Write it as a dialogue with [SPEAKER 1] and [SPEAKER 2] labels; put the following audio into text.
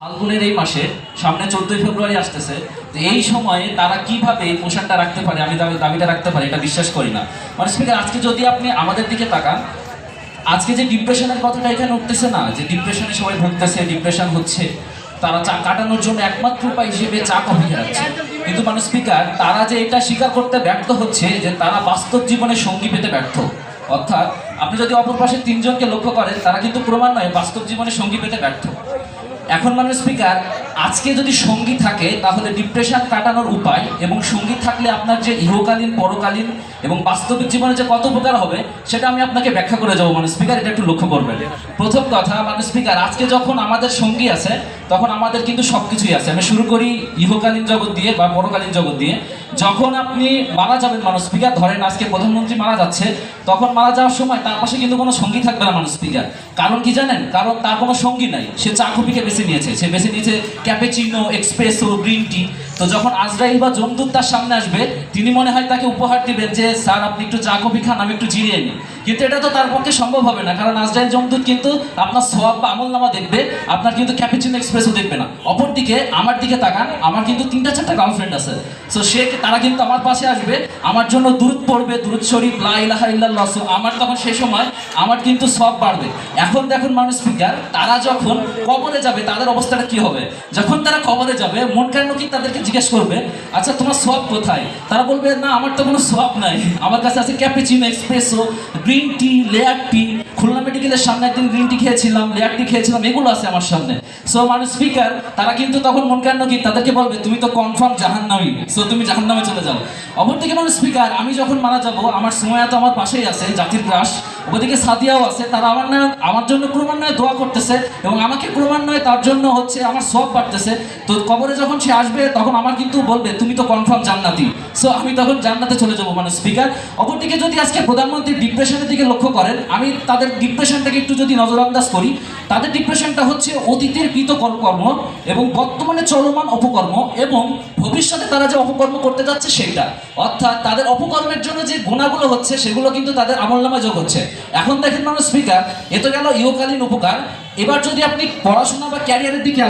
[SPEAKER 1] ফাল্গুনের এই মাসে সামনে 14ই ফেব্রুয়ারি আসতেছে। তো এই সময়ে তারা কিভাবে এই পোশাকটা রাখতে পারে, আমি দাবিটা রাখতে পারি, এটা বিশ্বাস করি না। মানে স্পিকার, আজকে যদি আপনি আমাদের দিকে তাকান, আজকে যে ডিপ্রেশনের কথাটা এখানে উঠতেছে না, যে ডিপ্রেশনে সবাই ভুগতেছে, ডিপ্রেশন হচ্ছে, তারা চা কাটানোর জন্য একমাত্র উপায় হিসেবে চা কফি খাচ্ছে। কিন্তু মানুষ স্পিকার, তারা যে এটা স্বীকার করতে ব্যর্থ হচ্ছে যে তারা বাস্তব জীবনে সঙ্গী পেতে ব্যর্থ। অর্থাৎ আপনি যদি অপর পাশে তিনজনকে লক্ষ্য করেন, তারা কিন্তু ক্রমান্বয়ে বাস্তব জীবনে সঙ্গী পেতে ব্যর্থ। এখন মানুষ স্পিকার, আজকে যদি সঙ্গী থাকে তাহলে ডিপ্রেশন কাটানোর উপায়, এবং সঙ্গী থাকলে আপনার যে ইহকালীন পরকালীন এবং বাস্তবিক জীবনে যে কত উপকার হবে সেটা আমি আপনাকে ব্যাখ্যা করে যাবো মানুষ স্পিকার, এটা একটু লক্ষ্য করবেন। প্রথম কথা মানুষ স্পিকার, আজকে যখন আমাদের সঙ্গী আছে তখন আমাদের কিন্তু সবকিছুই আছে। আমি শুরু করি ইহকালীন জগৎ দিয়ে বা পরকালীন জগৎ দিয়ে। যখন আপনি মারা যাবেন মানুষ স্পিকার, ধরেন আজকে প্রধানমন্ত্রী মারা যাচ্ছে, তখন মারা যাওয়ার সময় তার পাশে কিন্তু কোনো সঙ্গী থাকবে না মানুষ স্পিকার। কারণ কি জানেন? কারণ তার কোনো সঙ্গী নাই, সে চা কফিকে বেছে নিয়েছে, সে বেছে নিয়েছে ক্যাপেচিনো, এক্সপ্রেসো, গ্রিন টি। তো যখন আজরাইল বা যমদূত তার সামনে আসবে, তিনি মনে হয় তাকে উপহার দিবেন যে স্যার আপনি একটু চা কফি খান, আমি একটু জিরিয়ে নিই। কিন্তু এটা তো তার পক্ষে সম্ভব হবে না, কারণ আজরাইল যমদূত কিন্তু আপনার সওয়াব বা আমলনামা দেখবে, আপনার কিন্তু ক্যাপেচিনো এক্সপ্রেসও দেখবে না। অপরদিকে আমার দিকে তাকান, আমার কিন্তু 3-4টা গার্লফ্রেন্ড আছে। সো তারা কিন্তু আমার পাশে আসবে, আমার জন্য দুরূদ পড়বে, দুরূদ শরীফ, লা ইলাহা ইল্লাল্লাহ। সো আমার তখন সেই সময় আমার কিন্তু সওয়াব বাড়বে। এখন দেখুন মানুষ স্পিকার, তারা যখন কবরে যাবে তাদের অবস্থাটা কি হবে? যখন তারা কবরে যাবে, মন কেন কি তাদেরকে জিজ্ঞেস করবে, আচ্ছা তোমার সওয়াব কোথায়? তারা বলবে না আমার তো কোনো সওয়াব নাই, আমার কাছে আছে cappuccino, espresso, green tea, layer tea. Khulna মেডিকেলের সামনে একদিন গ্রিন টি খেয়েছিলাম, লেয়ার টি খেয়েছিলাম, এগুলো আছে আমার সামনে। সো মানুষ স্পিকার, তারা কিন্তু তখন মন কেন কি তাদেরকে বলবে তুমি তো কনফার্ম জাহান্নামী, সো তুমি জাহান্নামে চলে যাও। অপরদিকে মানুষ স্পিকার, আমি যখন মারা যাব, আমার সময় তো আমার পাশেই আছে, জাতির ক্রাশ, ওদিকে সাদিয়াও আছে, তারা আমার জন্য ক্রমান্বয়ে দোয়া করতেছে এবং আমাকে ক্রমান্বয়ে তার জন্য হচ্ছে আমার সওয়াব বাড়তেছে। তো কবরে যখন সে আসবে তখন আমার কিন্তু বলবে তুমি তো কনফার্ম জান্নাতি, সো আমি তখন জান্নাতে চলে যাবো মানুষ স্পিকার। অপরদিকে যদি আজকে প্রধানমন্ত্রী ডিপ্রেশনের দিকে লক্ষ্য করেন, আমি তাদের ডিপ্রেশনটাকে একটু যদি নজরআন্দাজ করি, তাদের ডিপ্রেশনটা হচ্ছে অতীতের কৃত কর্ম এবং বর্তমানে চলমান অপকর্ম এবং ভবিষ্যতে তারা যে অপকর্ম করতে যাচ্ছে সেইটা। অর্থাৎ তাদের অপকর্মের জন্য যে গুণাগুলো হচ্ছে সেগুলো কিন্তু তাদের আমলনামায় যোগ হচ্ছে। এখন দেখেন মানুষ স্পিকার, এ তো গেল ইহকালীন উপকার। এবার যদি আপনি পড়াশোনা বা ক্যারিয়ারের দিকে